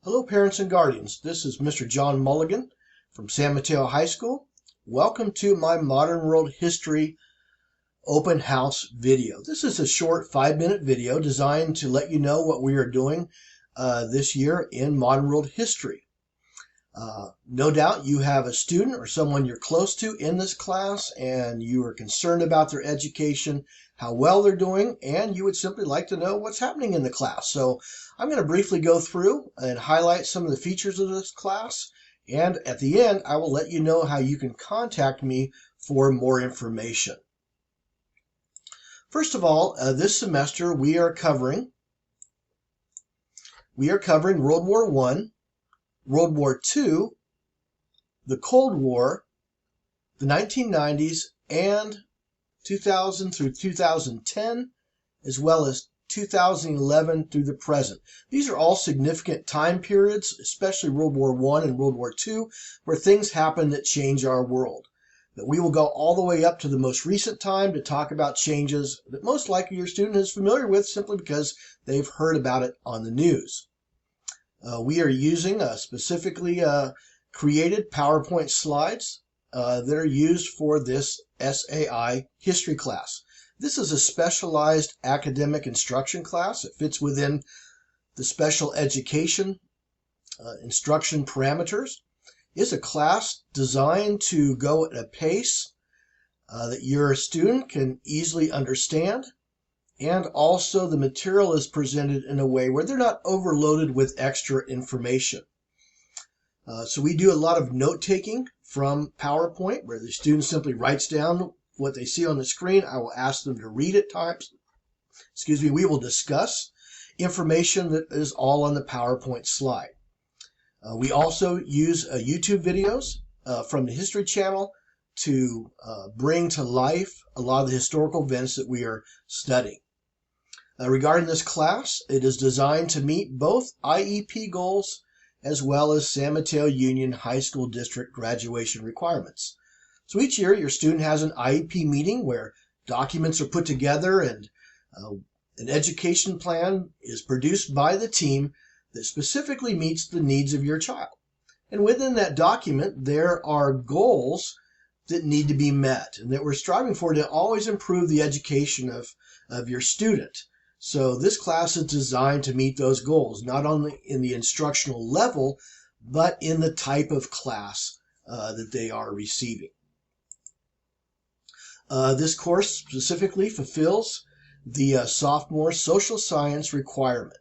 Hello parents and guardians, this is Mr. John Mulligan from San Mateo High School. Welcome to my Modern World History Open House video. This is a short 5-minute video designed to let you know what we are doing this year in Modern World History. No doubt you have a student or someone you're close to in this class and you are concerned about their education, how well they're doing, and you would simply like to know what's happening in the class. So I'm going to briefly go through and highlight some of the features of this class, and at the end I will let you know how you can contact me for more information. First of all, this semester we are covering World War I, World War II, the Cold War, the 1990s, and 2000 through 2010, as well as 2011 through the present. These are all significant time periods, especially World War I and World War II, where things happen that change our world. But we will go all the way up to the most recent time to talk about changes that most likely your student is familiar with simply because they've heard about it on the news. We are using specifically created PowerPoint slides that are used for this SAI history class. This is a specialized academic instruction class. It fits within the special education instruction parameters. It's a class designed to go at a pace that your student can easily understand, and also the material is presented in a way where they're not overloaded with extra information. So we do a lot of note-taking from PowerPoint, where the student simply writes down what they see on the screen. I will ask them to read at times. We will discuss information that is all on the PowerPoint slide. We also use YouTube videos from the History Channel to bring to life a lot of the historical events that we are studying. Regarding this class, it is designed to meet both IEP goals as well as San Mateo Union High School District graduation requirements. So each year your student has an IEP meeting where documents are put together and an education plan is produced by the team that specifically meets the needs of your child. And within that document there are goals that need to be met and that we're striving for to always improve the education of your student. So this class is designed to meet those goals, not only in the instructional level, but in the type of class that they are receiving. This course specifically fulfills the sophomore social science requirement.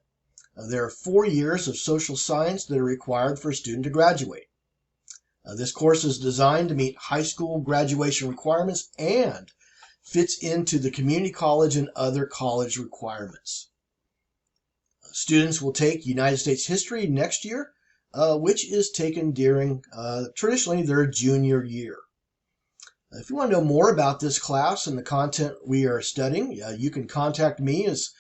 There are 4 years of social science that are required for a student to graduate. This course is designed to meet high school graduation requirements and fits into the community college and other college requirements. Students will take United States history next year, which is taken during traditionally their junior year. If you want to know more about this class and the content we are studying, you can contact me as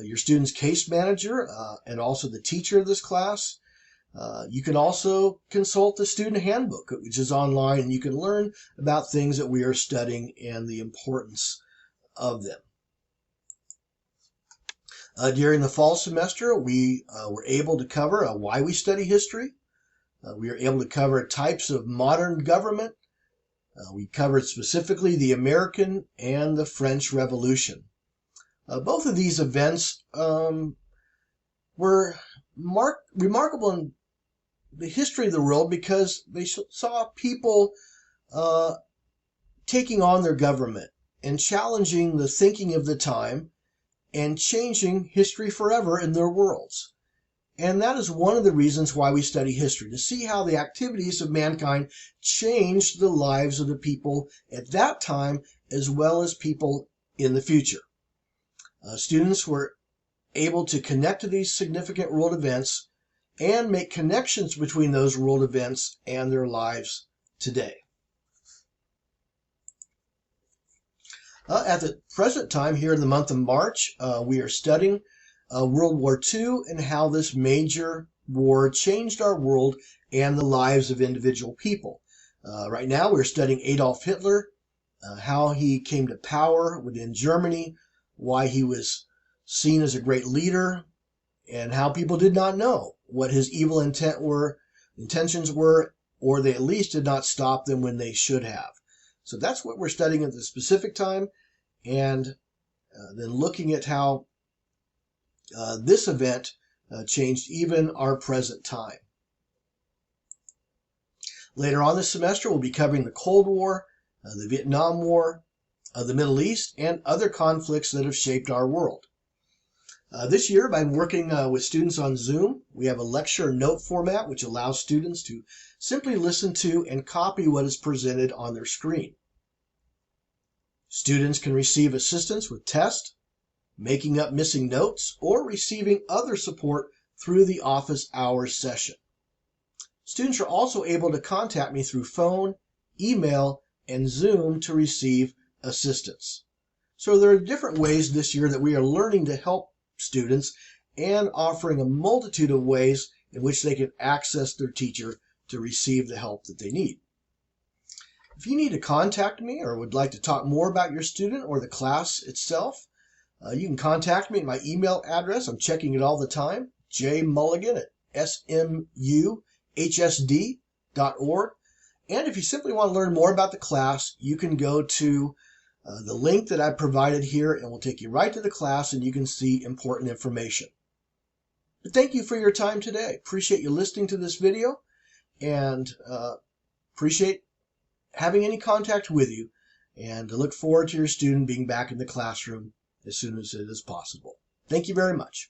your student's case manager and also the teacher of this class. You can also consult the student handbook, which is online, and you can learn about things that we are studying and the importance of them. During the fall semester, we were able to cover why we study history. We were able to cover types of modern government. We covered specifically the American and the French Revolution. Both of these events were remarkable in the history of the world because they saw people taking on their government and challenging the thinking of the time and changing history forever in their worlds. And that is one of the reasons why we study history, to see how the activities of mankind changed the lives of the people at that time as well as people in the future. Students were able to connect to these significant world events and make connections between those world events and their lives today. At the present time, here in the month of March, we are studying World War II and how this major war changed our world and the lives of individual people. Right now, we're studying Adolf Hitler, how he came to power within Germany, why he was seen as a great leader, and how people did not know what his evil intentions were, or they at least did not stop them when they should have. So that's what we're studying at this specific time, and then looking at how this event changed even our present time. Later on this semester, we'll be covering the Cold War, the Vietnam War, the Middle East, and other conflicts that have shaped our world. This year, I'm working with students on Zoom. We have a lecture note format, which allows students to simply listen to and copy what is presented on their screen. Students can receive assistance with tests, making up missing notes, or receiving other support through the office hours session. Students are also able to contact me through phone, email, and Zoom to receive assistance. So there are different ways this year that we are learning to help students and offering a multitude of ways in which they can access their teacher to receive the help that they need. If you need to contact me or would like to talk more about your student or the class itself, you can contact me at my email address. I'm checking it all the time, jmulligan@smuhsd.org. And if you simply want to learn more about the class, you can go to the link that I provided here, and will take you right to the class, and you can see important information. But thank you for your time today. Appreciate you listening to this video, and appreciate having any contact with you, and I look forward to your student being back in the classroom as soon as it is possible. Thank you very much.